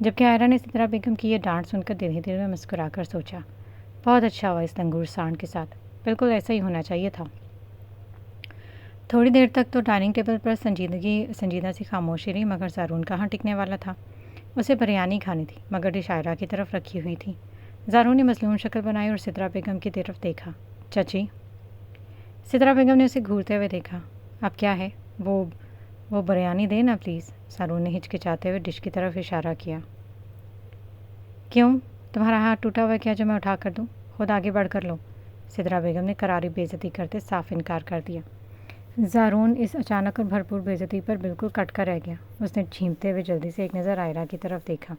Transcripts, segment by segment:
جبکہ آئرہ نے سترہ بیگم کی یہ ڈانٹ سن کر دل ہی دل میں مسکرا کر سوچا، بہت اچھا ہوا اس لنگور سانڈ کے ساتھ، بالکل ایسا ہی ہونا چاہیے تھا۔ تھوڑی دیر تک تو ڈائننگ ٹیبل پر سنجیدہ سی خاموشی رہی، مگر زارون کہاں ٹکنے والا تھا۔ اسے بریانی کھانی تھی، مگر ڈش آئرہ کی طرف رکھی ہوئی تھی۔ زارون نے مظلوم شکل بنائی اور سترہ بیگم کی طرف دیکھا۔ چچی؟ سترہ بیگم نے اسے گھورتے ہوئے دیکھا۔ اب کیا ہے؟ وہ بریانی دے نا پلیز۔ زارون نے ہچکچاتے ہوئے ڈش کی طرف اشارہ کیا۔ کیوں؟ تمہارا ہاتھ ٹوٹا ہوا ہے کیا جو میں اٹھا کر دوں؟ خود آگے بڑھ کر لو۔ سترہ بیگم نے کراری بے عزتی کرتے صاف انکار کر دیا۔ زارون اس اچانک اور بھرپور بے عزتی پر بالکل کٹ کر رہ گیا۔ اس نے جھینپتے ہوئے جلدی سے ایک نظر آئرہ کی طرف دیکھا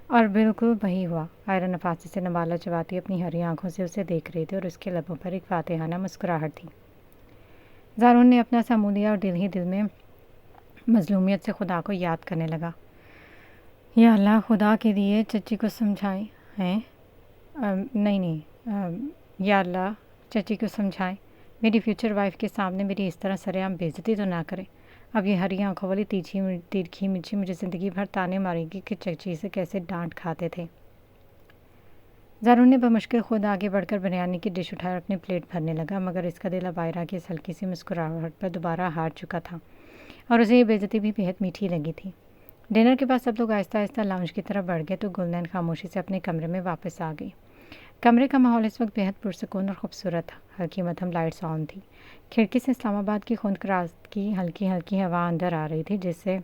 اور بالکل وہی ہوا۔ آئرہ نفاسی سے نوالا چباتی اپنی ہری آنکھوں سے اسے دیکھ رہی تھی اور اس کے لبوں پر ایک فاتحانہ مسکراہٹ تھی۔ زارون نے اپنا سا منہ لیا اور دل ہی دل میں مظلومیت سے خدا کو یاد کرنے لگا۔ یا اللہ، خدا کے لیے چچی کو سمجھائیں۔ ہیں؟ نہیں، یا اللہ، چچی کو سمجھائیں، میری فیوچر وائف کے سامنے میری اس طرح سر عام بے عزتی تو نہ کرے۔ اب یہ ہری آنکھوں والی تیرکھی مرچی مجھے زندگی بھر تانے مارے گی کہ چچی سے کیسے ڈانٹ کھاتے تھے۔ زارون نے بمشکل خود آگے بڑھ کر بریانی کی ڈش اٹھائے اور اپنی پلیٹ بھرنے لگا، مگر اس کا دل اب آئرہ کی اس ہلکی سی مسکراہٹ پر دوبارہ ہار چکا تھا اور اسے یہ بے عزتی بھی بےحد میٹھی لگی تھی۔ ڈنر کے بعد سب لوگ آہستہ آہستہ لاؤنج کی طرف بڑھ گئے تو گلنین خاموشی سے اپنے کمرے میں واپس آ گئی۔ کمرے کا ماحول اس وقت بےحد پرسکون اور خوبصورت تھا۔ ہلکی مدھم لائٹس آن تھی۔ کھڑکی سے اسلام آباد کی خنک رات کی ہلکی ہلکی ہوا اندر آ رہی تھی، جس سے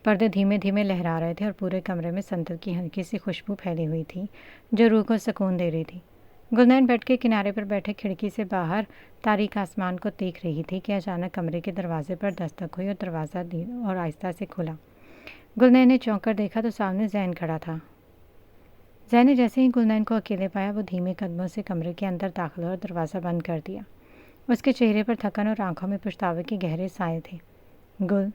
پردے دھیمے دھیمے لہرا رہے تھے اور پورے کمرے میں سنتل کی ہلکی سی خوشبو پھیلی ہوئی تھی جو روح کو سکون دے رہی تھی۔ گلنین بیٹھ کے کنارے پر بیٹھے کھڑکی سے باہر تاریک آسمان کو دیکھ رہی تھی کہ اچانک کمرے کے دروازے پر دستک ہوئی اور دروازہ اور آہستہ سے کھلا۔ گلنین نے چونک کر دیکھا تو سامنے زین کھڑا تھا۔ زین نے جیسے ہی گلنین کو اکیلے پایا وہ دھیمے قدموں سے کمرے کے اندر داخل ہوا اور دروازہ بند کر دیا۔ اس کے چہرے پر تھکن اور آنکھوں میں پچھتاوے کے گہرے سائے تھے۔ گل،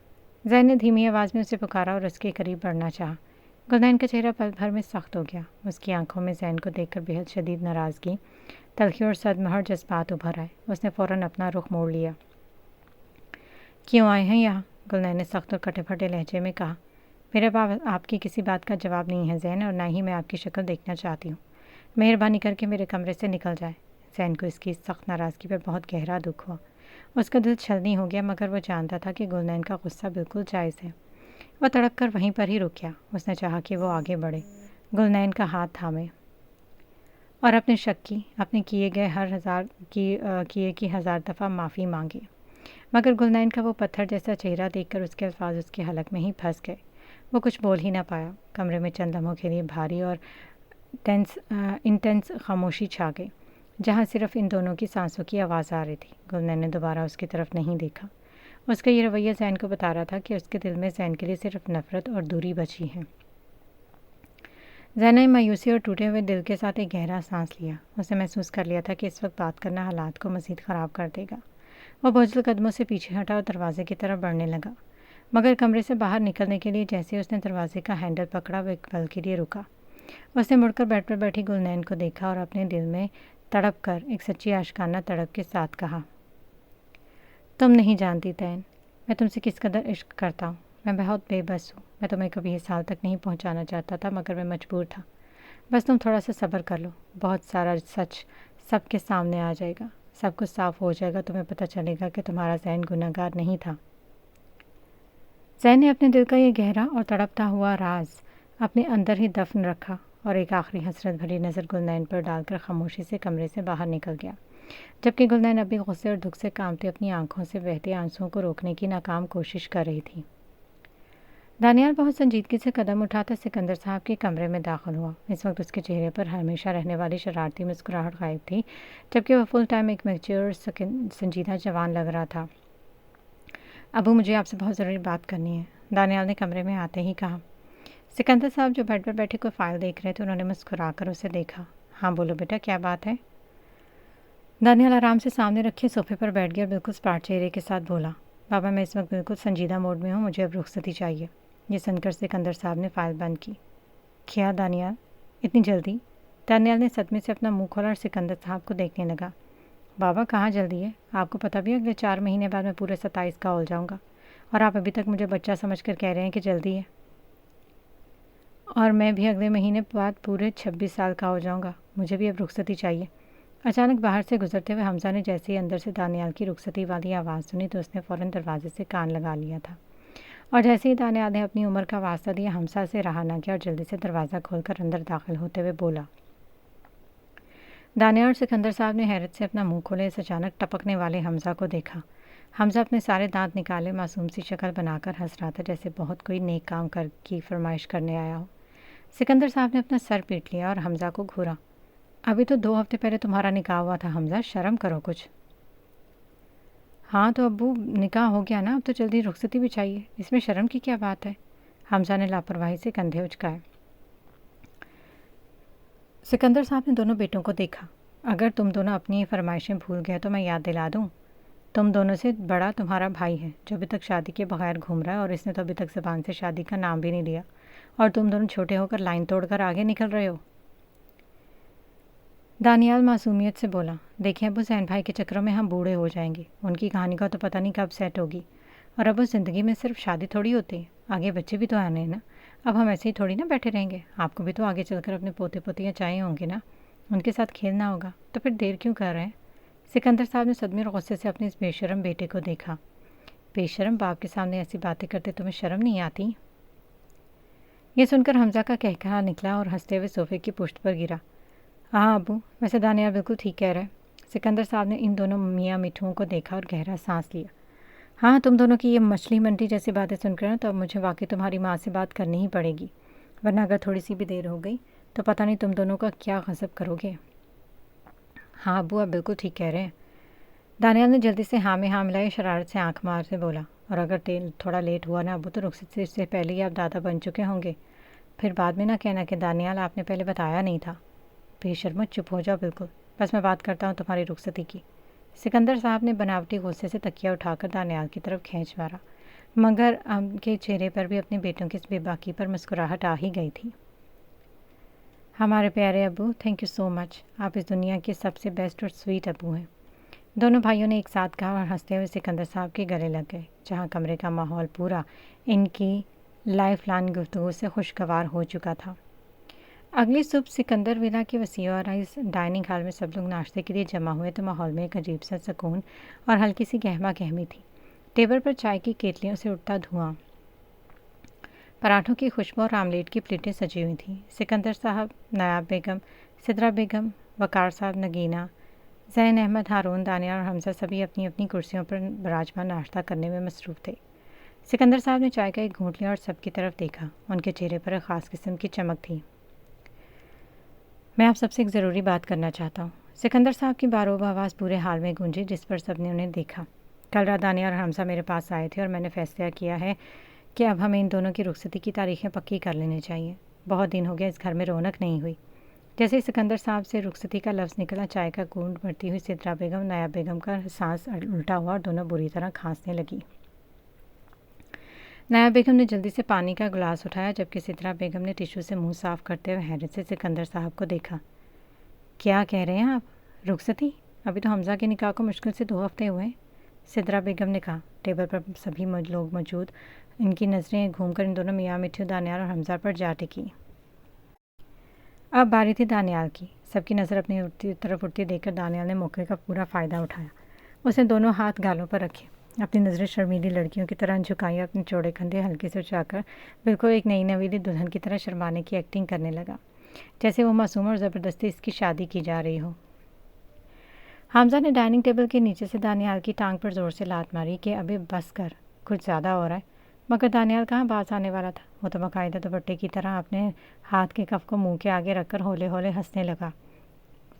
زین نے دھیمی آواز میں اسے پکارا اور اس کے قریب بڑھنا چاہا۔ گلنین کا چہرہ پل بھر میں سخت ہو گیا۔ اس کی آنکھوں میں زین کو دیکھ کر بےحد شدید ناراضگی، تلخی اور صدمہ جذبات ابھر آئے۔ اس نے فوراً اپنا رخ موڑ لیا۔ کیوں آئے ہیں یہاں؟ گلنین نے سخت اور کٹے پھٹے لہجے میں کہا۔ میرے پاس آپ کی کسی بات کا جواب نہیں ہے زین، اور نہ ہی میں آپ کی شکل دیکھنا چاہتی ہوں۔ مہربانی کر کے میرے کمرے سے نکل جائے۔ زین کو اس کی سخت ناراضگی پر بہت گہرا دکھ ہوا۔ اس کا دل چھلنی ہو گیا، مگر وہ جانتا تھا کہ گلنین کا غصہ بالکل جائز ہے۔ وہ تڑپ کر وہیں پر ہی رک گیا۔ اس نے چاہا کہ وہ آگے بڑھے، گلنین کا ہاتھ تھامے اور اپنے شک کی، اپنے کیے کی ہزار دفعہ معافی مانگے، مگر گلنین کا وہ پتھر جیسا چہرہ دیکھ کر اس کے الفاظ اس کے حلق میں ہی پھنس گئے۔ وہ کچھ بول ہی نہ پایا۔ کمرے میں چند لمحوں کے لیے بھاری اور انٹینس خاموشی چھا گئی، جہاں صرف ان دونوں کی سانسوں کی آواز آ رہی تھی۔ گلنین نے دوبارہ اس کی طرف نہیں دیکھا۔ اس کا یہ رویہ زین کو بتا رہا تھا کہ اس کے دل میں زین کے لیے صرف نفرت اور دوری بچی ہے۔ زین نے مایوسی اور ٹوٹے ہوئے دل کے ساتھ ایک گہرا سانس لیا۔ اسے محسوس کر لیا تھا کہ اس وقت بات کرنا حالات کو مزید خراب کر دے گا۔ وہ بوجھل قدموں سے پیچھے ہٹا اور دروازے کی طرف بڑھنے لگا، مگر کمرے سے باہر نکلنے کے لیے جیسے اس نے دروازے کا ہینڈل پکڑا وہ ایک پل کے لیے رکا۔ اس نے مڑ کر بیڈ پر بیٹھی گلنین کو دیکھا اور اپنے دل میں تڑپ کر ایک سچی عاشقانہ تڑپ کے ساتھ کہا، تم نہیں جانتی تین، میں تم سے کس قدر عشق کرتا ہوں۔ میں بہت بے بس ہوں۔ میں تمہیں کبھی اس حال تک نہیں پہنچانا چاہتا تھا، مگر میں مجبور تھا۔ بس تم تھوڑا سا صبر کر لو، بہت سارا سچ سب کے سامنے آ جائے گا، سب کچھ صاف ہو جائے گا، تمہیں پتہ چلے گا کہ تمہارا زین گنہگار نہیں تھا۔ زین نے اپنے دل کا یہ گہرا اور تڑپتا ہوا راز اپنے اندر ہی دفن رکھا اور ایک آخری حسرت بھری نظر گلنین پر ڈال کر خاموشی سے کمرے سے باہر نکل گیا، جبکہ گلنین ابھی غصے اور دکھ سے کانپتی اپنی آنکھوں سے بہتے آنسوؤں کو روکنے کی ناکام کوشش کر رہی تھی۔ دانیال بہت سنجیدگی سے قدم اٹھاتا سکندر صاحب کے کمرے میں داخل ہوا۔ اس وقت اس کے چہرے پر ہمیشہ رہنے والی شرارتی مسکراہٹ غائب تھی، جبکہ وہ فل ٹائم ایک میچور سنجیدہ جوان لگ رہا تھا۔ ابو، مجھے آپ سے بہت ضروری بات کرنی ہے، دانیال نے کمرے میں آتے ہی کہا۔ سکندر صاحب جو بیڈ پر بیٹھے کوئی فائل دیکھ رہے تھے، انہوں نے مسکرا کر اسے دیکھا۔ ہاں بولو بیٹا، کیا بات ہے؟ دانیال آرام سے سامنے رکھے صوفے پر بیٹھ گیا اور بالکل اسپاٹ چہرے کے ساتھ بولا، بابا میں اس وقت بالکل سنجیدہ موڈ میں ہوں، مجھے اب رخصتی چاہیے۔ یہ سن کر سکندر صاحب نے فائل بند کی۔ کیا دانیال، اتنی جلدی؟ دانیال نے صدمے سے اپنا منہ کھولا اور سکندر صاحب کو دیکھنے لگا۔ بابا کہاں جلدی ہے؟ آپ کو پتہ بھی ہے اگلے 4 مہینے بعد میں پورے 27 کا ہو جاؤں گا، اور آپ ابھی تک مجھے بچہ سمجھ کر کہہ رہے ہیں کہ جلدی ہے۔ اور میں بھی اگلے مہینے بعد پورے 26 سال کا ہو جاؤں گا. مجھے بھی اب رخصتی چاہیے. اچانک باہر سے گزرتے ہوئے حمزہ نے جیسے ہی اندر سے دانیال کی رخصتی والی آواز سنی تو اس نے فوراً دروازے سے کان لگا لیا تھا. اور جیسے ہی دانیال نے اپنی عمر کا واسطہ دیا حمزہ سے رہا نہ کیا اور جلدی سے دروازہ کھول کر اندر داخل ہوتے ہوئے بولا. دانیال اور سکندر صاحب نے حیرت سے اپنا منہ کھولے اس اچانک ٹپکنے والے حمزہ کو دیکھا. حمزہ اپنے سارے دانت نکالے معصوم سی شکل بنا کر ہنس رہا تھا جیسے بہت کوئی نیک کام کی فرمائش کرنے آیا ہو. سکندر صاحب نے اپنا سر پیٹ لیا اور حمزہ کو گھورا. ابھی تو 2 ہفتے پہلے تمہارا نکاح ہوا تھا حمزہ, شرم کرو کچھ. ہاں تو ابو نکاح ہو گیا نا, اب تو جلدی رخصتی بھی چاہیے, اس میں شرم کی کیا بات ہے. حمزہ نے لاپرواہی سے کندھے اچکائے. سکندر صاحب نے دونوں بیٹوں کو دیکھا. اگر تم دونوں اپنی فرمائشیں بھول گئے تو میں یاد دلا دوں, تم دونوں سے بڑا تمہارا بھائی ہے جو ابھی تک شادی کے بغیر گھوم رہا ہے اور اس نے تو ابھی تک زبان سے شادی کا نام بھی نہیں لیا, اور تم دونوں چھوٹے ہو کر لائن توڑ کر آگے نکل رہے ہو. دانیال معصومیت سے بولا. دیکھیں ابو, زین بھائی کے چکروں میں ہم بوڑھے ہو جائیں گے, ان کی کہانی کا تو پتہ نہیں کب سیٹ ہوگی. اور ابو زندگی میں صرف شادی تھوڑی ہوتی ہے, آگے بچے بھی تو آنے ہیں نا. اب ہم ایسے ہی تھوڑی نا بیٹھے رہیں گے, آپ کو بھی تو آگے چل کر اپنے پوتے پوتیاں چاہیے ہوں گے نا, ان کے ساتھ کھیلنا ہوگا, تو پھر دیر کیوں کر رہے ہیں. سکندر صاحب نے صدمے اور غصے سے اپنے اس بے شرم بیٹے کو دیکھا. بے شرم, باپ کے سامنے ایسی باتیں کرتے تمہیں شرم نہیں آتی. یہ سن کر حمزہ کا کہکہا نکلا اور ہنستے ہوئے صوفے کی پشت پر گرا. ہاں ابو, ویسے دانیال بالکل ٹھیک کہہ رہا ہے. سکندر صاحب نے ان دونوں میاں مٹھوؤں کو دیکھا اور گہرا سانس لیا. ہاں, تم دونوں کی یہ مچھلی منڈی جیسی باتیں سن کر تو اب مجھے واقعی تمہاری ماں سے بات کرنی ہی پڑے گی, ورنہ اگر تھوڑی سی بھی دیر ہو گئی تو پتہ نہیں تم دونوں کا کیا غضب کرو گے. ہاں ابو, آپ بالکل ٹھیک کہہ رہے ہیں. دانیال نے جلدی سے ہاں میں ہاں ملائی, شرارت سے آنکھ مار سے بولا. اور اگر تھوڑا لیٹ ہوا نا ابو تو رخصتی سے پہلے ہی آپ دادا بن چکے ہوں گے, پھر بعد میں نہ کہنا کہ دانیال آپ نے پہلے بتایا نہیں تھا. بے شرمو, چپ ہو جاؤ بالکل, بس میں بات کرتا ہوں تمہاری رخصتی کی. سکندر صاحب نے بناوٹی غصے سے تکیہ اٹھا کر دانیال کی طرف کھینچ مارا, مگر ان کے چہرے پر بھی اپنے بیٹوں کی اس بے باکی پر مسکراہٹ آ ہی گئی تھی. ہمارے پیارے ابو, تھینک یو سو مچ, آپ اس دنیا کے سب سے بیسٹ اور سویٹ ابو ہیں. دونوں بھائیوں نے ایک ساتھ کہا اور ہنستے ہوئے سکندر صاحب کے گلے لگ گئے, جہاں کمرے کا ماحول پورا ان کی لائف لائن گفتگو سے خوشگوار ہو چکا تھا. اگلی صبح سکندر ولا کے وسیع اور اس ڈائننگ ہال میں سب لوگ ناشتے کے لیے جمع ہوئے تو ماحول میں ایک عجیب سا سکون اور ہلکی سی گہما گہمی تھی. ٹیبل پر چائے کی کیتلیوں سے اٹھتا دھواں, پراٹھوں کی خوشبو اور آملیٹ کی پلیٹیں سجی ہوئی تھیں. سکندر صاحب, نایاب بیگم, سدرا بیگم, وقار صاحب, نگینہ, زین احمد, ہارون, دانیال اور حمزہ سبھی اپنی اپنی کرسیوں پر براجمان ناشتہ کرنے میں مصروف تھے. سکندر صاحب نے چائے کا ایک گھونٹ لیا اور سب کی طرف دیکھا. ان کے چہرے پر ایک خاص قسم کی چمک تھی. میں آپ سب سے ایک ضروری بات کرنا چاہتا ہوں. سکندر صاحب کی باروبہ آواز پورے حال میں گونجی, جس پر سب نے انہیں دیکھا. کل رات دانیال اور حمزہ میرے پاس آئے تھے اور میں نے فیصلہ کیا ہے کہ اب ہمیں ان دونوں کی رخصتی کی تاریخیں پکی کر لینی چاہیے. بہت دن ہو گیا اس گھر میں رونق نہیں ہوئی. جیسے سکندر صاحب سے رخصتی کا لفظ نکلا, چائے کا گھونٹ بھرتی ہوئی سدرا بیگم نایاب بیگم کا سانس الٹا ہوا اور دونوں بری طرح کھانسنے لگی. نایاب بیگم نے جلدی سے پانی کا گلاس اٹھایا, جبکہ سدرا بیگم نے ٹیشو سے منہ صاف کرتے ہوئے حیرت سے سکندر صاحب کو دیکھا. کیا کہہ رہے ہیں آپ, رخصتی؟ ابھی تو حمزہ کے نکاح کو مشکل سے 2 ہفتے ہوئے. سدرا بیگم نے کہا. ٹیبل پر سبھی لوگ موجود, ان کی نظریں گھوم کر ان دونوں میاں مٹھو دانیال اور حمزہ پر جا ٹکی. اب باری تھی دانیال کی. سب کی نظر اپنی طرف اٹھتی دیکھ کر دانیال نے موقع کا پورا فائدہ اٹھایا. اس نے دونوں ہاتھ گالوں پر رکھے, اپنی نظریں شرمیلی لڑکیوں کی طرح جھکائیں, اپنے چوڑے کندھے ہلکے سے اچھا کر بالکل ایک نئی نویلی دلہن کی طرح شرمانے کی ایکٹنگ کرنے لگا, جیسے وہ معصوم اور زبردستی اس کی شادی کی جا رہی ہو. حمزہ نے ڈائننگ ٹیبل کے نیچے سے دانیال کی ٹانگ پر زور سے لات ماری کہ ابے بس کر, کچھ زیادہ ہو رہا ہے. مگر دانیال کہاں باز آنے والا تھا. وہ تو باقاعدہ دوپٹے کی طرح اپنے ہاتھ کے کف کو منہ کے آگے رکھ کر ہولے ہولے ہنسنے لگا.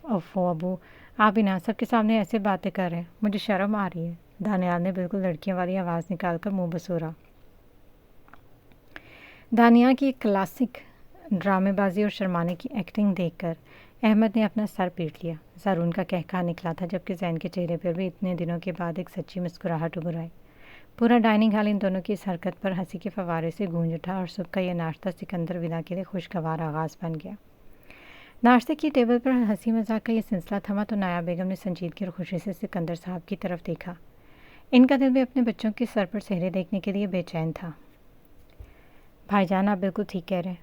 اوفو ابو, آپ بھی نہ سب کے سامنے ایسے باتیں کر رہے ہیں, مجھے شرم آ رہی ہے. دانیال نے بالکل لڑکیوں والی آواز نکال کر منہ بسورا. دانیال کی کلاسک ڈرامے بازی اور شرمانے کی ایکٹنگ دیکھ کر احمد نے اپنا سر پیٹ لیا. زارون کا کہکہا نکلا تھا, جبکہ زین کے چہرے پر بھی اتنے دنوں کے بعد ایک سچی مسکراہٹ ابھر آئی. پورا ڈائننگ ہال ان دونوں کی اس حرکت پر ہنسی کے فوارے سے گونج اٹھا اور صبح کا یہ ناشتہ سکندر ولا کے لیے خوشگوار آغاز بن گیا. ناشتے کی ٹیبل پر ہنسی مذاق کا یہ سلسلہ تھما تو نایاب بیگم نے سنجیدگی اور خوشی سے سکندر صاحب کی طرف دیکھا. ان کا دل بھی اپنے بچوں کے سر پر چہرے دیکھنے کے لیے بے چین تھا. بھائی جان, آپ بالکل ٹھیک کہہ رہے ہیں.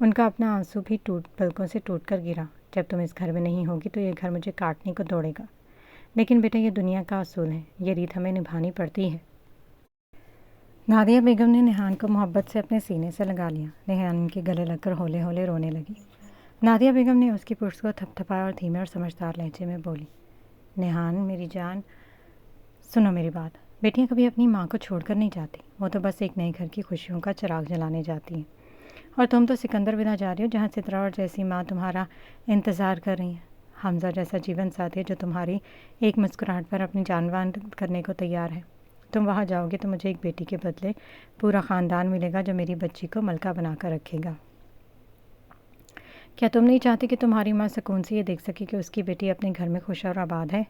ان کا اپنا آنسو بھی پلکوں سے ٹوٹ کر گرا۔ جب تم اس گھر میں نہیں ہوگی تو یہ گھر مجھے کاٹنے کو دوڑے گا، لیکن بیٹا یہ دنیا کا اصول ہے، یہ ریت ہمیں نبھانی پڑتی ہے۔ نادیہ بیگم نے نیہان کو محبت سے اپنے سینے سے لگا لیا۔ نیہان کے گلے لگ کر ہولے ہولے رونے لگی۔ نادیہ بیگم نے اس کی پشت کو تھپ تھپایا اور دھیمے اور سمجھدار لہجے میں بولی، نیہان میری جان، سنو میری بات۔ بیٹیاں کبھی اپنی ماں کو چھوڑ کر نہیں جاتی، وہ تو بس ایک نئے گھر کی خوشیوں کا چراغ جلانے جاتی ہیں، اور تم تو سکندر ودا جا رہی ہو جہاں سترہ اور جیسی ماں تمہارا انتظار کر رہی ہیں، حمزہ جیسا جیون ساتھی جو تمہاری ایک مسکراہٹ پر اپنی جان بان کرنے کو تیار ہے۔ تم وہاں جاؤ گے تو مجھے ایک بیٹی کے بدلے پورا خاندان ملے گا جو میری بچی کو ملکہ بنا کر رکھے گا۔ کیا تم نہیں چاہتی کہ تمہاری ماں سکون سے یہ دیکھ سکے کہ اس کی بیٹی اپنے گھر میں خوش اور آباد ہے؟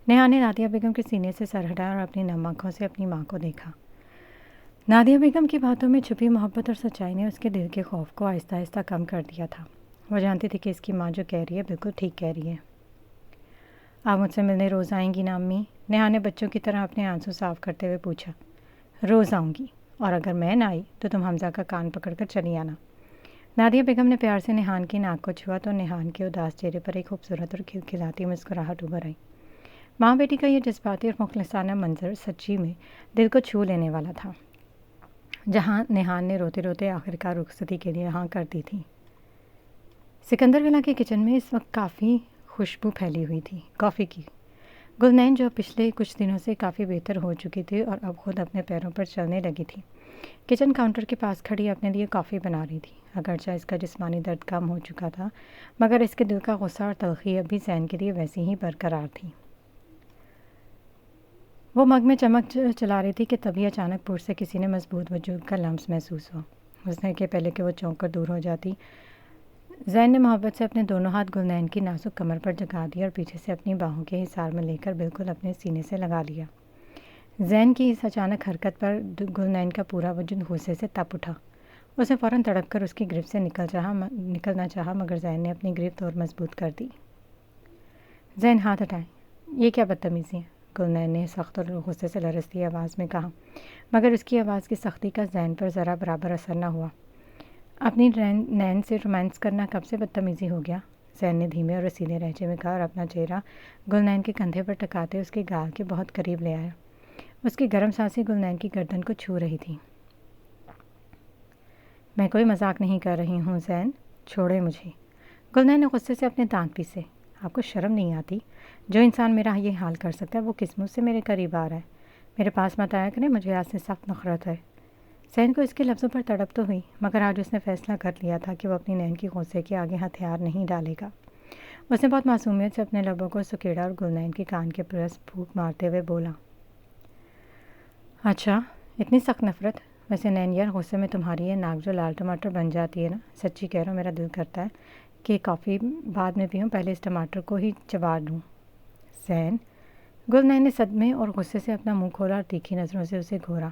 نیہان نے نادیہ بیگم کے سینے سے سر ہٹایا اور اپنی نم آنکھوں سے اپنی ماں کو دیکھا۔ نادیہ بیگم کی باتوں میں چھپی محبت اور سچائی نے اس کے دل کے خوف کو آہستہ آہستہ کم کر دیا تھا۔ وہ جانتی تھی کہ اس کی ماں جو کہہ رہی ہے بالکل ٹھیک کہہ رہی ہے۔ آپ مجھ سے ملنے روز آئیں گی نا امی؟ نیہان نے بچوں کی طرح اپنے آنسو صاف کرتے ہوئے پوچھا۔ روز آؤں گی، اور اگر میں نہ آئی تو تم حمزہ کا کان پکڑ کر چلی آنا۔ نادیہ بیگم نے پیار سے نیہان کی ناک کو چھوا تو نیہان کے اداس چہرے پر ایک خوبصورت اور کھلکھلاتی مسکراہٹ ابھر آئی۔ ماں بیٹی کا یہ جذباتی اور مخلصانہ منظر سچی میں دل کو چھو لینے والا تھا۔ جہاں نیہان نے روتے روتے آخرکار رخصتی کے لیے ہاں کر دی تھی۔ سکندر ولا کے کچن میں اس وقت کافی خوشبو پھیلی ہوئی تھی، کافی کی۔ گلنین جو پچھلے کچھ دنوں سے کافی بہتر ہو چکی تھی اور اب خود اپنے پیروں پر چلنے لگی تھی، کچن کاؤنٹر کے پاس کھڑی اپنے لیے کافی بنا رہی تھی۔ اگرچہ اس کا جسمانی درد کم ہو چکا تھا، مگر اس کے دل کا غصہ اور تلخی اب بھی زین کے لیے ویسی ہی برقرار تھی۔ وہ مگ میں چمک چلا رہی تھی کہ تبھی اچانک پور سے کسی نے مضبوط وجود کا لمس محسوس ہوا۔ اس نے کہ پہلے کہ وہ چونک کر دور ہو جاتی، زین نے محبت سے اپنے دونوں ہاتھ گلنین کی نازک کمر پر جگا دیے اور پیچھے سے اپنی باہوں کے حصار میں لے کر بالکل اپنے سینے سے لگا لیا۔ زین کی اس اچانک حرکت پر گلنین کا پورا وجود غصے سے تپ اٹھا۔ اسے فوراً تڑپ کر اس کی گرفت سے نکلنا چاہا، مگر زین نے اپنی گرفت اور مضبوط کر دی۔ زین ہاتھ ہٹائیں، یہ کیا بدتمیزی ہے؟ گلنین نے سخت اور غصے سے لرزتی آواز میں کہا، مگر اس کی آواز کی سختی کا زین پر ذرا برابر اثر نہ ہوا۔ اپنی نین سے رومانس کرنا کب سے بدتمیزی ہو گیا؟ زین نے دھیمے اور رسیلے لہجے میں کہا اور اپنا چہرہ گلنین کے کندھے پر ٹکاتے اس کے گال کے بہت قریب لے آیا۔ اس کی گرم سانسیں گلنین کی گردن کو چھو رہی تھیں۔ میں کوئی مذاق نہیں کر رہی ہوں زین، چھوڑے مجھے۔ گلنین نے غصے سے اپنے دانت پیسے۔ آپ کو شرم نہیں آتی؟ جو انسان میرا یہ حال کر سکتا ہے وہ کس منہ سے میرے قریب آ رہا ہے؟ میرے پاس مت آیا کریں، مجھے آج سے سخت نفرت ہے۔ زین کو اس کے لفظوں پر تڑپ تو ہوئی، مگر آج اس نے فیصلہ کر لیا تھا کہ وہ اپنی نین کی غصے کے آگے ہتھیار نہیں ڈالے گا۔ اس نے بہت معصومیت سے اپنے لبوں کو سکیڑا اور گلنین کے کان کے پاس پھونک مارتے ہوئے بولا، اچھا اتنی سخت نفرت؟ ویسے نین یار، غصے میں تمہاری یہ ناک جو لال ٹماٹر بن جاتی ہے نا، سچی کہہ رہا ہوں میرا دل کرتا ہے کہ کافی بعد میں پیوں، پہلے اس ٹماٹر کو ہی چبا لوں۔ زین، گلنین نے صدمے اور غصے سے اپنا منہ کھولا اور تیکھی نظروں سے اسے گھورا۔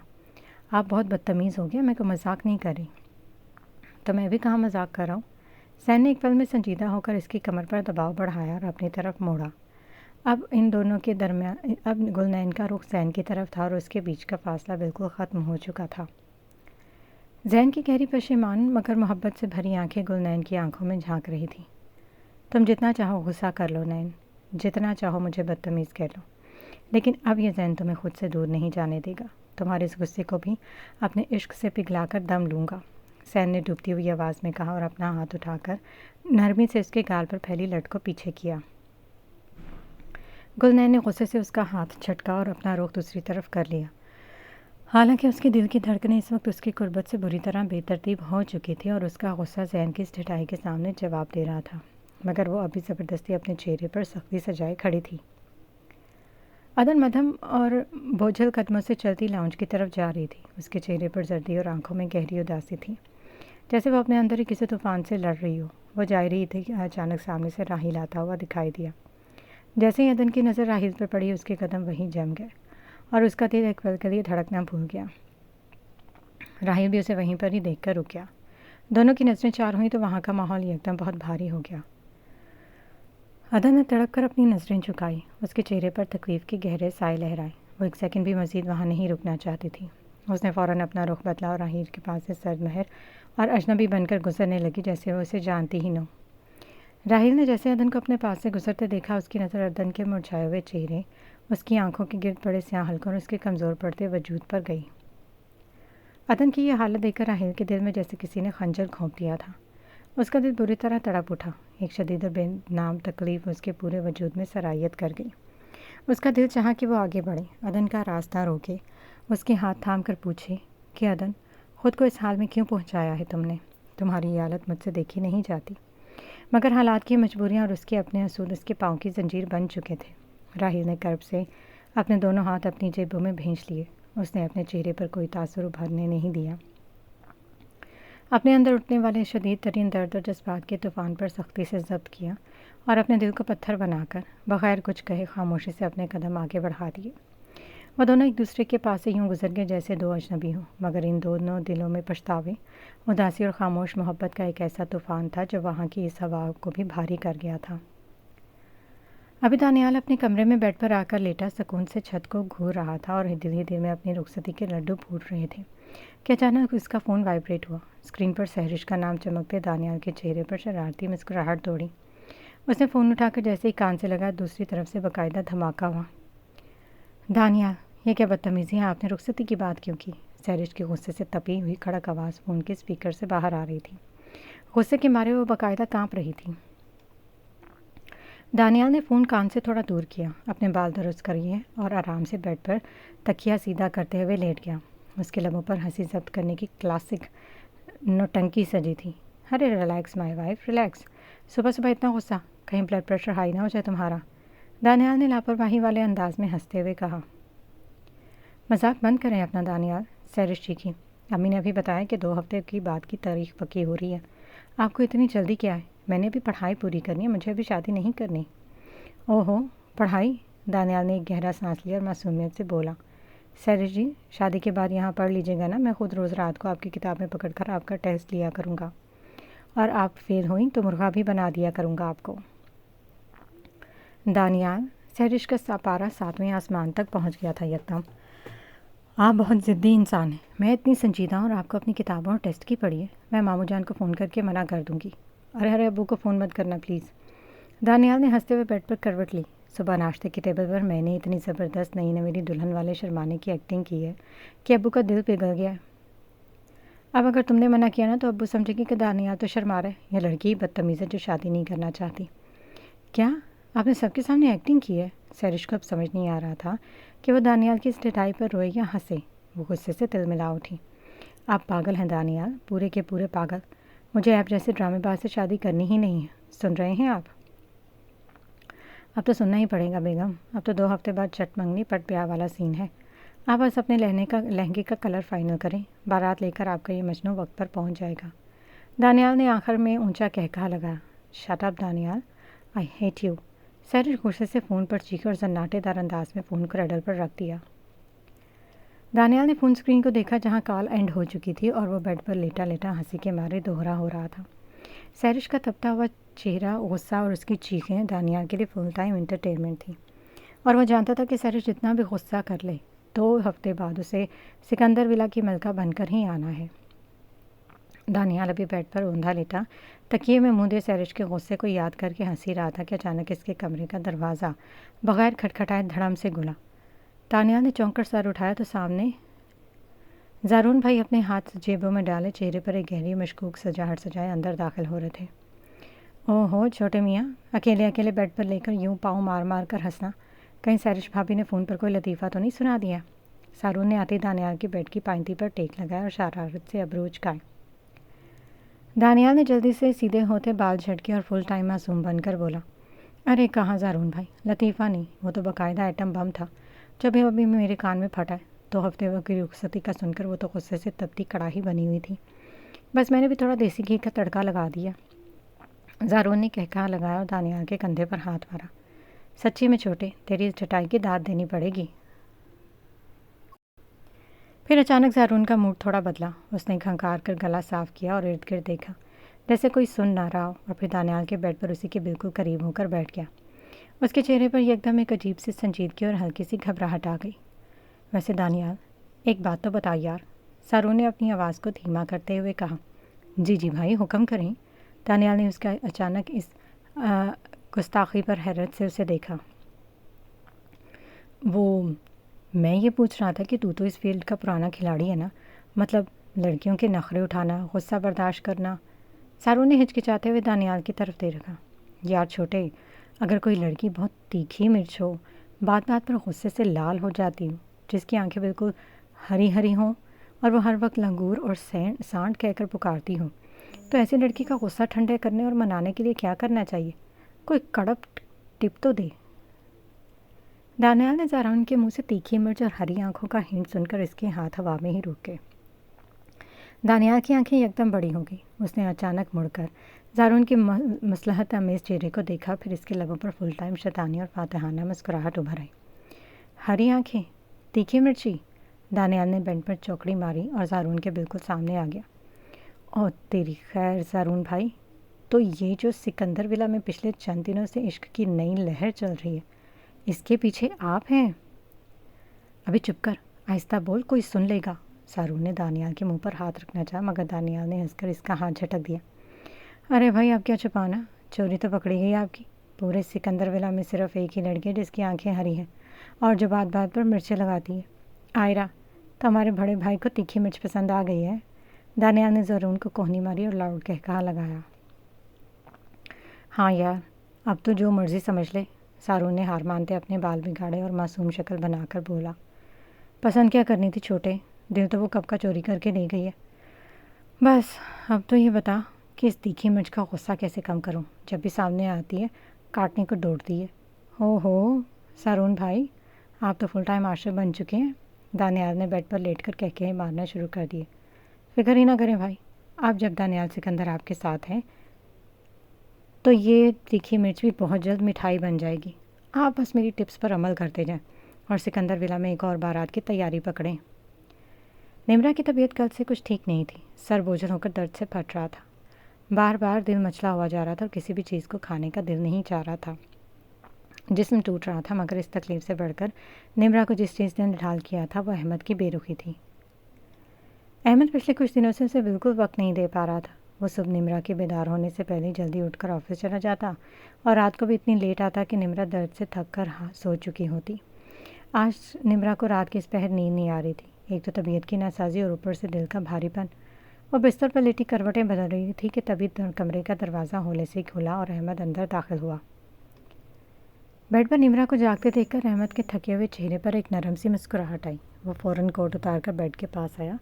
آپ بہت بدتمیز ہو گیا، میں کوئی مذاق نہیں کر رہی۔ تو میں بھی کہاں مذاق کر رہا ہوں؟ زین نے ایک پل میں سنجیدہ ہو کر اس کی کمر پر دباؤ بڑھایا اور اپنی طرف موڑا۔ اب ان دونوں کے درمیان اب گلنین کا رخ زین کی طرف تھا اور اس کے بیچ کا فاصلہ بالکل ختم ہو چکا تھا۔ زین کی گہری پشیمان مگر محبت سے بھری آنکھیں گلنین کی آنکھوں میں جھانک رہی تھیں۔ تم جتنا چاہو غصہ کر لو نین، جتنا چاہو مجھے بدتمیز کہہ لو، لیکن اب یہ زین تمہیں خود سے دور نہیں جانے دے گا۔ تمہارے اس غصے کو بھی اپنے عشق سے پگھلا کر دم لوں گا، زین نے ڈوبتی ہوئی آواز میں کہا اور اپنا ہاتھ اٹھا کر نرمی سے اس کے گال پر پھیلی لٹ کو پیچھے کیا۔ گلنین نے غصے سے اس کا ہاتھ جھٹکا اور اپنا رخ دوسری طرف کر لیا۔ حالانکہ اس کے دل کی دھڑکنیں اس وقت اس کی قربت سے بری طرح بے ترتیب ہو چکی تھی اور اس کا غصہ زین کی اس ڈھٹائی کے سامنے جواب دے رہا تھا، مگر وہ ابھی زبردستی اپنے چہرے پر سختی سجائے کھڑی تھی۔ ادھم مدھم اور بوجھل قدموں سے چلتی لاؤنج کی طرف جا رہی تھی۔ اس کے چہرے پر زردی اور آنکھوں میں گہری اداسی تھی، جیسے وہ اپنے اندر ہی کسی طوفان سے لڑ رہی ہو۔ وہ جا رہی تھی کہ اچانک سامنے سے راہیل آتا ہوا دکھائی دیا۔ جیسے ہی ادن کی نظر راہیل پر پڑی، اس کے قدم وہیں جم گئے اور اس کا دل ایک پل کے لیے دھڑکنا بھول گیا۔ راہیل بھی اسے وہیں پر ہی دیکھ کر رک گیا۔ دونوں کی نظریں چار ہوئیں تو وہاں کا ماحول یکدم بہت بھاری ہو گیا۔ ادن نے تڑپ کر اپنی نظریں جھکائی۔ اس کے چہرے پر تکلیف کے گہرے سائے لہرائے۔ وہ ایک سیکنڈ بھی مزید وہاں نہیں رکنا چاہتی تھی۔ اس نے فوراً اپنا رخ بدلا اور راہیل کے پاس سے سرد مہر اور اجنبی بن کر گزرنے لگی جیسے وہ اسے جانتی ہی نہ ہو۔ راہیل نے جیسے عدن کو اپنے پاس سے گزرتے دیکھا، اس کی نظر عدن کے مرجھائے ہوئے چہرے، اس کی آنکھوں کے گرد پڑے سیاہ حلقوں اور اس کے کمزور پڑتے وجود پر گئی۔ عدن کی یہ حالت دیکھ کر راہیل کے دل میں جیسے کسی نے خنجر گھونپ دیا تھا۔ اس کا دل بری طرح تڑپ اٹھا، ایک شدید اور بے نام تکلیف اس کے پورے وجود میں سرایت کر گئی۔ اس کا دل چاہا کہ وہ آگے بڑھے، عدن کا راستہ روکے، اس کے ہاتھ تھام کر پوچھے کہ عدن، خود کو اس حال میں کیوں پہنچایا ہے تم نے؟ تمہاری یہ حالت مجھ سے دیکھی نہیں جاتی۔ مگر حالات کی مجبوریاں اور اس کے اپنے اصول اس کے پاؤں کی زنجیر بن چکے تھے۔ راہیل نے کرب سے اپنے دونوں ہاتھ اپنی جیبوں میں بھینچ لیے۔ اس نے اپنے چہرے پر کوئی تاثر ابھرنے نہیں دیا۔ اپنے اندر اٹھنے والے شدید ترین درد اور جذبات کے طوفان پر سختی سے ضبط کیا اور اپنے دل کو پتھر بنا کر بغیر کچھ کہے خاموشی سے اپنے قدم آگے بڑھا دیے۔ وہ دونوں ایک دوسرے کے پاس سے یوں گزر گئے جیسے دو اجنبی ہوں، مگر ان دونوں دلوں میں پچھتاوے، اداسی اور خاموش محبت کا ایک ایسا طوفان تھا جو وہاں کی اس ہوا کو بھی بھاری کر گیا تھا۔ ابھی دانیال اپنے کمرے میں بیڈ پر آ کر لیٹا سکون سے چھت کو گھور رہا تھا اور دل ہی دل میں اپنی رخصتی کے لڈو پھوٹ رہے تھے کہ اچانک اس کا فون وائبریٹ ہوا۔ اسکرین پر سہرش کا نام چمکتے دانیال کے چہرے پر شرارتی مسکراہٹ دوڑی۔ اس نے فون اٹھا کر جیسے ہی کان سے لگا، دوسری طرف سے باقاعدہ دھماکہ ہوا۔ دانیال، یہ کیا بدتمیزی ہے، آپ نے رخصتی کی بات کیوں کی؟ سہرش کی غصے سے تپی ہوئی کڑک آواز فون کے اسپیکر سے باہر آ رہی تھی۔ غصے کے مارے وہ باقاعدہ کانپ رہی تھی۔ دانیال نے فون کان سے تھوڑا دور کیا، اپنے بال درست کریے اور آرام سے بیڈ پر تکیہ سیدھا کرتے ہوئے لیٹ گیا۔ اس کے لبوں پر ہنسی ضبط کرنے کی کلاسک نوٹنکی سجی تھی۔ ارے ریلیکس مائی وائف، ریلیکس۔ صبح صبح اتنا غصہ، کہیں بلڈ پریشر ہائی نہ ہو جائے تمہارا؟ دانیال نے لاپرواہی والے انداز میں ہنستے ہوئے کہا۔ مذاق بند کریں اپنا دانیال، سہرش چیخی۔ امی نے ابھی بتایا کہ 2 ہفتے کی بعد کی تاریخ پکی ہو رہی ہے۔ آپ کو اتنی جلدی کیا ہے؟ میں نے بھی پڑھائی پوری کرنی ہے، مجھے ابھی شادی نہیں کرنی۔ اوہو، پڑھائی؟ دانیال نے ایک گہرا سانس لیا اور معصومیت سے بولا۔ سہرش جی، شادی کے بعد یہاں پڑھ لیجیے گا نا، میں خود روز رات کو آپ کی کتاب میں پکڑ کر آپ کا ٹیسٹ لیا کروں گا، اور آپ فیل ہوئیں تو مرغا بھی بنا دیا کروں گا آپ کو۔ دانیال، سہرش کا پارا 7ویں آسمان تک پہنچ گیا تھا یکدم۔ آپ بہت ضدی انسان ہیں۔ میں اتنی سنجیدہ ہوں اور آپ کو اپنی کتابوں اور ٹیسٹ کی پڑھی ہے؟ میں ماموں جان کو فون کر کے منع کر دوں گی۔ ارے ابو کو فون مت کرنا پلیز۔ دانیال نے ہنستے ہوئے بیڈ پر کروٹ لی۔ صبح ناشتے کی ٹیبل پر میں نے اتنی زبردست نئی نویلی دلہن والے شرمانے کی ایکٹنگ کی ہے کہ ابو کا دل پگھل گیا ہے۔ اب اگر تم نے منع کیا نا تو ابو سمجھے گی کہ دانیال تو شرما رہا ہے، یہ لڑکی ہی بدتمیز ہے جو شادی نہیں کرنا چاہتی۔ کیا آپ نے سب کے سامنے ایکٹنگ کی ہے؟ سہرش کو اب سمجھ نہیں آ رہا تھا کہ وہ دانیال کی اس ڈٹائی پر روئے یا ہنسے۔ وہ غصے سے تلملا اٹھی۔ آپ پاگل ہیں دانیال، پورے کے پورے پاگل۔ مجھے آپ جیسے ڈرامے باز سے شادی کرنی ہی نہیں ہے، سن رہے ہیں آپ؟ اب تو سننا ہی پڑے گا بیگم، اب تو 2 ہفتے بعد چٹ منگنی پٹ بیاہ والا سین ہے۔ آپ بس اپنے لہنگے کا کلر فائنل کریں، بارات لے کر آپ کا یہ مجنوں وقت پر پہنچ جائے گا۔ دانیال نے آخر میں اونچا کہا لگایا۔ Shut up Danyal, I hate you. Sehrish غصے سے فون پر چیخے اور زناٹے دار انداز میں فون کو ریڈر پر رکھ دیا۔ دانیال نے فون اسکرین کو دیکھا جہاں کال اینڈ ہو چکی تھی اور وہ بیڈ پر لیٹا لیٹا ہنسی کے مارے دوہرا ہو رہا تھا۔ سہرش کا تپتا ہوا چہرہ، غصہ اور اس کی چیخیں دانیال کے لیے فل ٹائم انٹرٹینمنٹ تھی، اور وہ جانتا تھا کہ سہرش جتنا بھی غصہ کر لے 2 ہفتے بعد اسے سکندر ولا کی ملکہ بن کر ہی آنا ہے۔ دانیال ابھی بیڈ پر اوندا لیٹا تکیے میں منہ دے سہرش کے غصے کو یاد کر کے ہنسی رہا تھا کہ اچانک اس کے کمرے کا دروازہ بغیر کھٹکھٹائے دھڑم سے گھلا۔ دانیال نے چونک کر سر اٹھایا تو سامنے زارون بھائی اپنے ہاتھ جیبوں میں ڈالے چہرے پر ایک گہری مشکوک سجاہٹ سجائے اندر داخل ہو رہے تھے۔ اوہ ہو چھوٹے میاں، اکیلے بیڈ پر لے کر یوں پاؤں مار مار کر ہنسنا، کہیں سہرش بھابھی نے فون پر کوئی لطیفہ تو نہیں سنا دیا؟ سارون نے آتے دانیال کے بیڈ کی پائنتی پر ٹیک لگایا اور شرارت سے ابرو اچکائے۔ دانیال نے جلدی سے سیدھے ہوتے بال جھٹکے اور فل ٹائم معصوم بن کر بولا۔ ارے کہاں زارون بھائی، لطیفہ نہیں، وہ تو باقاعدہ ایٹم بم تھا جو ابھی میرے کان میں پھٹا ہے۔ 2 ہفتے کی رخصتی کا سن کر وہ تو غصے سے تپتی کڑاہی بنی ہوئی تھی، بس میں نے بھی تھوڑا دیسی گھی کا تڑکا لگا دیا۔ زارون نے کہا لگایا اور دانیال کے کندھے پر ہاتھ مارا۔ سچی میں چھوٹے، تیری اس چٹائی کی داد دینی پڑے گی۔ پھر اچانک زارون کا موڈ تھوڑا بدلا۔ اس نے کھنکار کر گلا صاف کیا اور ارد گرد دیکھا جیسے کوئی سن نہ رہا ہو، اور پھر دانیال کے بیڈ پر اسی کے بالکل قریب ہو کر بیٹھ گیا۔ اس کے چہرے پر یکدم ایک عجیب سی سنجیدگی اور ہلکی سی گھبراہٹ آ گئی۔ ویسے دانیال، ایک بات تو بتا یار، زارون نے اپنی آواز کو دھیما کرتے ہوئے کہا۔ جی جی بھائی حکم کریں۔ دانیال نے اس کا اچانک اس گستاخی پر حیرت سے اسے دیکھا۔ وہ میں یہ پوچھ رہا تھا کہ تو اس فیلڈ کا پرانا کھلاڑی ہے نا، مطلب لڑکیوں کے نخرے اٹھانا، غصہ برداشت کرنا۔ سارون نے ہچکچاتے ہوئے دانیال کی طرف دے رکھا۔ یار چھوٹے، اگر کوئی لڑکی بہت تیکھی مرچ ہو، بات بات پر غصے سے لال ہو جاتی ہو، جس کی آنکھیں بالکل ہری ہری ہوں اور وہ ہر وقت لنگور اور سانڈ کہہ کر پکارتی ہوں، تو ایسی لڑکی کا غصہ ٹھنڈے کرنے اور منانے کے لیے کیا کرنا چاہیے؟ کوئی کڑک ٹپ تو دے۔ دانیال نے زارون کے منہ سے تیکھی مرچ اور ہری آنکھوں کا ہنٹ سن کر اس کے ہاتھ ہوا میں ہی رک گئے۔ دانیال کی آنکھیں یکدم بڑی ہو گئی۔ اس نے اچانک مڑ کر زارون کے مصلحت آمیز چہرے کو دیکھا، پھر اس کے لبوں پر فل ٹائم شیطانی اور فاتحانہ مسکراہٹ ابھر آئی۔ ہری آنکھیں، تیکھی مرچی؟ دانیال نے بینچ پر چوکڑی ماری اور زارون کے بالکل سامنے آ گیا۔ اوہ تیری خیر زارون بھائی، تو یہ جو سکندر ولا میں پچھلے چند دنوں سے عشق کی نئی لہر چل رہی ہے، اس کے پیچھے آپ ہیں؟ ابھی چپ کر، آہستہ بول، کوئی سن لے گا۔ سارون نے دانیال کے منہ پر ہاتھ رکھنا چاہا، مگر دانیال نے ہنس کر اس کا ہاتھ جھٹک دیا۔ ارے بھائی اب کیا چھپانا، چوری تو پکڑی گئی آپ کی۔ پورے سکندر ولا میں صرف ایک ہی لڑکی ہے جس کی آنکھیں ہری ہیں اور جو بات بات پر مرچیں لگاتی ہے۔ آئرہ، تو ہمارے بڑے بھائی کو تیکھی مرچ پسند آ گئی ہے۔ دانیال نے زارون کو کوہنی ماری اور لاؤڈ کہا لگایا۔ ہاں یار، اب تو جو مرضی سمجھ لے۔ سارون نے ہار مانتے اپنے بال بگاڑے اور معصوم شکل بنا کر بولا۔ پسند کیا کرنی تھی چھوٹے، دل تو وہ کب کا چوری کر کے لے گئی ہے۔ بس اب تو یہ بتا کہ اس تیکھی مرچ کا غصہ کیسے کم کروں، جب بھی سامنے آتی ہے کاٹنے کو دوڑتی ہے۔ ہو سارون بھائی، آپ تو فل ٹائم عاشق بن چکے ہیں۔ دانیال نے بیڈ پر لیٹ کر کہکہے مارنا شروع کر دیے۔ فکر ہی نہ کریں بھائی، آپ جب دانیال سکندر آپ کے ساتھ ہیں تو یہ تیکھی مرچ بھی بہت جلد مٹھائی بن جائے گی۔ آپ بس میری ٹپس پر عمل کرتے جائیں اور سکندر ولا میں ایک اور بارات کی تیاری پکڑیں۔ نمرا کی طبیعت کل سے کچھ ٹھیک نہیں تھی، سر بوجھل ہو کر درد سے پھٹ رہا تھا، بار بار دل مچلا ہوا جا رہا تھا اور کسی بھی چیز کو کھانے کا دل نہیں چاہ رہا تھا۔ جسم ٹوٹ رہا تھا، مگر اس تکلیف سے بڑھ کر نمرا کو جس چیز نے نڈھال کیا تھا وہ احمد کی بے رخی تھی۔ احمد پچھلے کچھ دنوں سے اسے بالکل وقت نہیں دے پا رہا تھا۔ وہ صبح نمرا کے بیدار ہونے سے پہلے جلدی اٹھ کر آفس چلا جاتا اور رات کو بھی اتنی لیٹ آتا کہ نمرا درد سے تھک کر سو چکی ہوتی۔ آج نمرا کو رات کی اس پہر نیند نہیں آ رہی تھی، ایک تو طبیعت کی ناسازی اور اوپر سے دل کا بھاری پن۔ وہ بستر پر لیٹی کروٹیں بدل رہی تھی کہ تبھی کمرے کا دروازہ ہولے سے کھلا اور احمد اندر داخل ہوا۔ بیڈ پر نمرا کو جاگتے دیکھ کر احمد کے تھکے ہوئے چہرے پر ایک نرم سی مسکراہٹ آئی۔ وہ فوراً کوٹ اتار کر بیڈ کے پاس آیا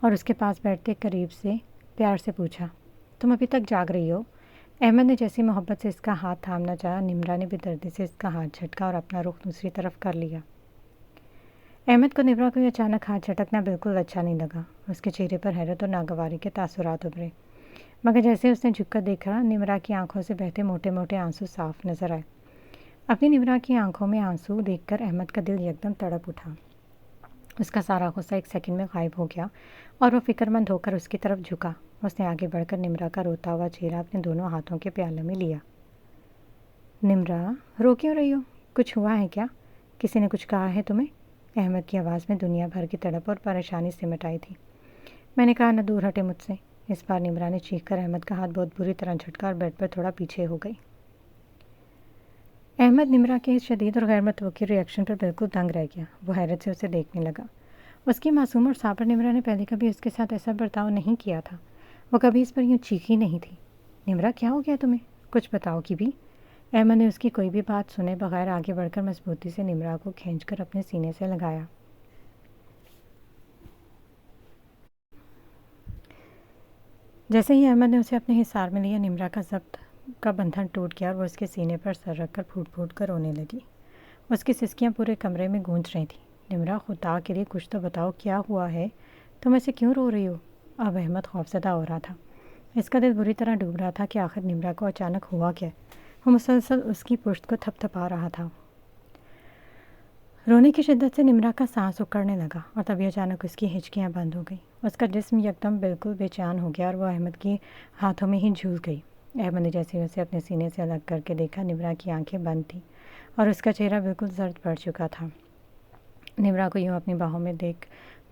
اور اس کے پاس بیٹھتے قریب سے پیار سے پوچھا، تم ابھی تک جاگ رہی ہو؟ احمد نے جیسی محبت سے اس کا ہاتھ تھامنا چاہا، نمرا نے بے دردی سے اس کا ہاتھ جھٹکا اور اپنا رخ دوسری طرف کر لیا۔ احمد کو نمرا کو یہ اچانک ہاتھ جھٹکنا بالکل اچھا نہیں لگا۔ اس کے چہرے پر حیرت اور ناگواری کے تاثرات ابھرے، مگر جیسے اس نے جھک کر دیکھا، نمرا کی آنکھوں سے بہتے موٹے موٹے آنسو صاف نظر آئے۔ اپنی نمرا کی آنکھوں میں آنسو دیکھ کر احمد کا دل یکدم تڑپ اٹھا۔ اس کا سارا غصہ ایک سیکنڈ میں غائب ہو گیا اور وہ فکر مند ہو کر اس کی طرف جھکا۔ اس نے آگے بڑھ کر نمرا کا روتا ہوا چہرہ اپنے دونوں ہاتھوں کے پیالوں میں لیا۔ نمرا، رو کیوں رہی ہو؟ کچھ ہوا ہے کیا؟ کسی نے کچھ کہا ہے تمہیں؟ احمد کی آواز میں دنیا بھر کی تڑپ اور پریشانی سمٹ آئی تھی۔ میں نے کہا نہ دور ہٹے مجھ سے۔ اس بار نمرا نے چیخ کر احمد کا ہاتھ بہت بری طرح جھٹکا اور بیڈ پر تھوڑا پیچھے ہو گئی۔ احمد نمرا کے اس شدید اور غیر متوقع ری ایکشن پر بالکل دنگ رہ گیا۔ وہ حیرت سے اسے دیکھنے لگا۔ اس کی معصوم اور صابر نمرا نے پہلے کبھی اس کے ساتھ ایسا برتاؤ نہیں کیا تھا۔ وہ کبھی اس پر یوں چیخی نہیں تھی۔ نمرا کیا ہو گیا تمہیں؟ کچھ بتاؤ کی بھی۔ احمد نے اس کی کوئی بھی بات سنے بغیر آگے بڑھ کر مضبوطی سے نمرا کو کھینچ کر اپنے سینے سے لگایا۔ جیسے ہی احمد نے اسے اپنے حصار میں لیا، نمرا کا ضبط کا بندھن ٹوٹ گیا اور وہ اس کے سینے پر سر رکھ کر پھوٹ پھوٹ کر رونے لگی۔ اس کی سسکیاں پورے کمرے میں گونج رہی تھیں۔ نمرا، خدا کے لیے کچھ تو بتاؤ، کیا ہوا ہے؟ تم ایسے کیوں رو رہی ہو؟ اب احمد خوفزدہ ہو رہا تھا۔ اس کا دل بری طرح ڈوب رہا تھا کہ آخر نمرا کو اچانک ہوا کیا؟ وہ مسلسل اس کی پشت کو تھپ تھپا رہا تھا۔ رونے کی شدت سے نمرا کا سانس اکڑنے لگا اور تبھی اچانک اس کی ہچکیاں بند ہو گئیں۔ اس کا جسم یکدم بالکل بے چین ہو گیا اور وہ احمد کی ہاتھوں میں ہی جھول گئی۔ احمد نے جیسے اسے اپنے سینے سے الگ کر کے دیکھا، نمرا کی آنکھیں بند تھیں اور اس کا چہرہ بالکل زرد پڑ چکا تھا۔ نمرا کو یوں اپنی باہوں میں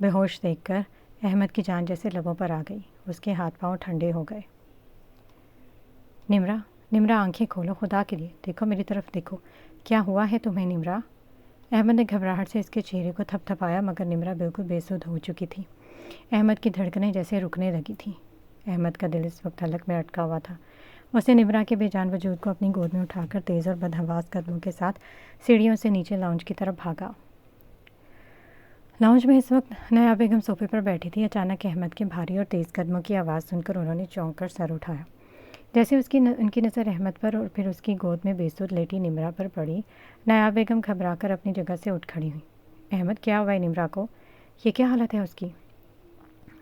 بے ہوش دیکھ کر احمد کی جان جیسے لبوں پر آ گئی۔ اس کے ہاتھ پاؤں ٹھنڈے ہو گئے۔ نمرا، نمرا آنکھیں کھولو، خدا کے لیے دیکھو، میری طرف دیکھو، کیا ہوا ہے تمہیں نمرا؟ احمد نے گھبراہٹ سے اس کے چہرے کو تھپ تھپایا، مگر نمرا بالکل بے سود ہو چکی تھی۔ احمد کی دھڑکنیں جیسے رکنے لگی تھیں۔ احمد کا دل اس وقت حلق میں اٹکا ہوا تھا۔ اس نے نمرا کے بے جان وجود کو اپنی گود میں اٹھا کر تیز اور بدحواس قدموں کے ساتھ سیڑھیوں سے نیچے لاؤنج کی طرف بھاگا۔ لاؤنج میں اس وقت نیا بیگم صوفے پر بیٹھی تھی۔ اچانک احمد کے بھاری اور تیز قدموں کی آواز سن کر انہوں نے چونک کر سر اٹھایا۔ جیسے ان کی نظر احمد پر اور پھر اس کی گود میں بے سود لیٹی نمرا پر پڑی، نیا بیگم گھبرا کر اپنی جگہ سے اٹھ کھڑی ہوئی۔ احمد، کیا ہوا ہے نمرا کو؟ یہ کیا حالت ہے اس کی؟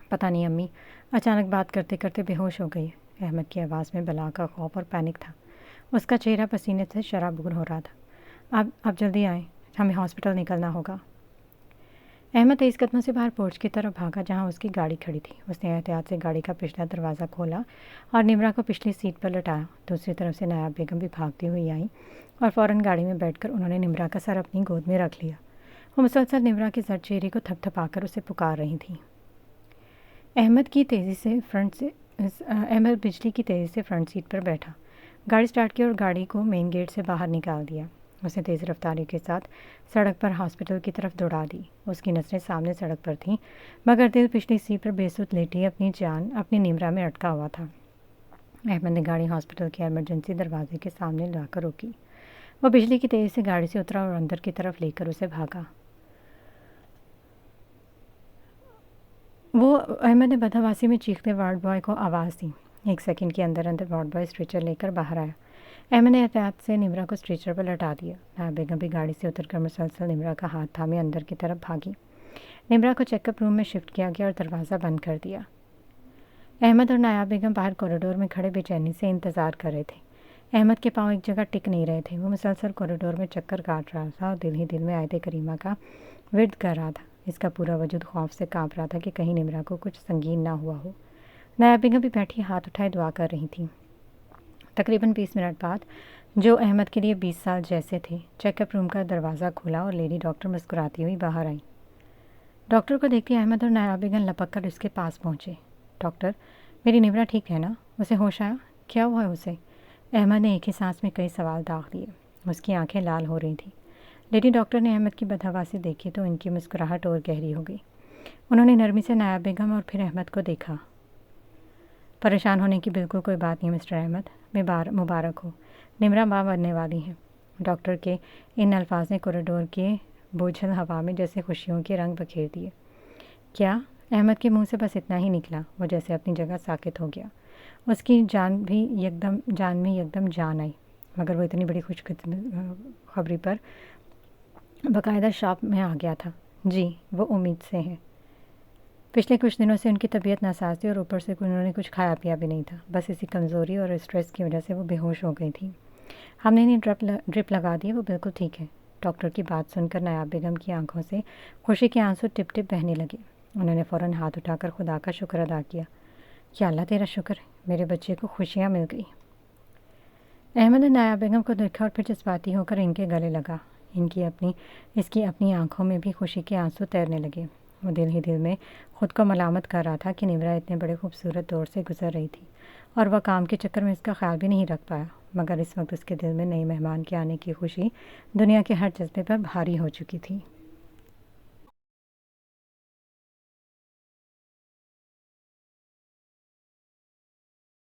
پتہ نہیں امی، اچانک بات کرتے کرتے بے ہوش ہو گئی ہے۔ احمد کی آواز میں بلا کا خوف اور پینک تھا۔ اس کا چہرہ پسینے سے شرابور ہو رہا تھا۔ اب جلدی آئیں، ہمیں ہاسپٹل نکلنا ہوگا۔ احمد تیز قدموں سے باہر پورچ کی طرف بھاگا جہاں اس کی گاڑی کھڑی تھی۔ اس نے احتیاط سے گاڑی کا پچھلا دروازہ کھولا اور نمرا کو پچھلی سیٹ پر لٹایا۔ دوسری طرف سے نایاب بیگم بھی بھاگتی ہوئی آئیں اور فوراً گاڑی میں بیٹھ کر انہوں نے نمرا کا سر اپنی گود میں رکھ لیا۔ وہ مسلسل نمرا کے زرد چہرے کو تھپ تھپا کر اسے پکار رہی تھیں۔ احمد بجلی کی تیزی سے فرنٹ سیٹ پر بیٹھا، گاڑی سٹارٹ کی اور گاڑی کو مین گیٹ سے باہر نکال دیا۔ اس نے تیز رفتاری کے ساتھ سڑک پر ہاسپٹل کی طرف دوڑا دی۔ اس کی نظریں سامنے سڑک پر تھیں، مگر دل پچھلی سیٹ پر بے سود لیٹی اپنی نمرا میں اٹکا ہوا تھا۔ احمد نے گاڑی ہاسپٹل کے ایمرجنسی دروازے کے سامنے لا کر روکی۔ وہ بجلی کی تیزی سے گاڑی سے اترا اور اندر کی طرف لے کر اسے بھاگا۔ احمد نے بدحواسی میں چیختے وارڈ بوائے کو آواز دی۔ ایک سیکنڈ کے اندر وارڈ بوائے اسٹریچر لے کر باہر آیا۔ احمد نے احتیاط سے نمرا کو اسٹریچر پر لٹا دیا۔ نایاب بیگم بھی گاڑی سے اتر کر مسلسل نمرا کا ہاتھ تھامے اندر کی طرف بھاگی۔ نمرا کو چیک اپ روم میں شفٹ کیا گیا اور دروازہ بند کر دیا۔ احمد اور نایاب بیگم باہر کوریڈور میں کھڑے بے چینی سے انتظار کر رہے تھے۔ احمد کے پاؤں ایک جگہ ٹک نہیں رہے تھے۔ وہ مسلسل کوریڈور میں چکر کاٹ رہا تھا اور دل ہی دل میں آیت کریمہ کا ورد کر رہا تھا۔ اس کا پورا وجود خوف سے کانپ رہا تھا کہ کہیں نمرا کو کچھ سنگین نہ ہوا ہو۔ نایاب بیگم بھی بیٹھی ہاتھ اٹھائے دعا کر رہی تھیں۔ تقریباً 20 منٹ بعد، جو احمد کے لیے 20 سال جیسے تھے، چیک اپ روم کا دروازہ کھلا اور لیڈی ڈاکٹر مسکراتی ہوئی باہر آئیں۔ ڈاکٹر کو دیکھتے احمد اور نایاب بیگم لپک کر اس کے پاس پہنچے۔ ڈاکٹر، میری نمرا ٹھیک ہے نا؟ اسے ہوش آیا؟ کیا ہوا ہے اسے؟ احمد نے ایک ہی سانس میں کئی سوال داغ دیے۔ اس کی آنکھیں لال ہو رہی تھیں۔ لیڈی ڈاکٹر نے احمد کی بدحواسی دیکھی تو ان کی مسکراہٹ اور گہری ہو گئی۔ انہوں نے نرمی سے نایاب بیگم اور پھر احمد کو دیکھا۔ پریشان ہونے کی بالکل کوئی بات نہیں مسٹر احمد، مبارک ہو، نمرا ماں بننے والی ہے۔ ڈاکٹر کے ان الفاظ نے کوریڈور کے بوجھل ہوا میں جیسے خوشیوں کے رنگ بکھیر دیے۔ کیا؟ احمد کے منہ سے بس اتنا ہی نکلا۔ وہ جیسے اپنی جگہ ساکت ہو گیا۔ اس کی جان میں یکدم جان آئی، مگر وہ اتنی بڑی خوش خبری پر باقاعدہ شاپ میں آ گیا تھا۔ جی، وہ امید سے ہے۔ پچھلے کچھ دنوں سے ان کی طبیعت ناساز تھی اور اوپر سے انہوں نے کچھ کھایا پیا بھی نہیں تھا۔ بس اسی کمزوری اور اسٹریس کی وجہ سے وہ بے ہوش ہو گئی تھی۔ ہم نے انہیں ڈرپ لگا دی، وہ بالکل ٹھیک ہے۔ ڈاکٹر کی بات سن کر نایاب بیگم کی آنکھوں سے خوشی کے آنسو ٹپ ٹپ بہنے لگے۔ انہوں نے فوراً ہاتھ اٹھا کر خدا کا شکر ادا کیا۔ یا اللہ تیرا شکر، میرے بچے کو خوشیاں مل گئی۔ احمد نے نایاب بیگم کو دیکھا اور پھر جذباتی ہو کر ان کے گلے لگا۔ اس کی اپنی آنکھوں میں بھی خوشی کے آنسو تیرنے لگے۔ وہ دل ہی دل میں خود کو ملامت کر رہا تھا کہ نمرا اتنے بڑے خوبصورت دور سے گزر رہی تھی اور وہ کام کے چکر میں اس کا خیال بھی نہیں رکھ پایا، مگر اس وقت اس کے دل میں نئے مہمان کے آنے کی خوشی دنیا کے ہر جذبے پر بھاری ہو چکی تھی۔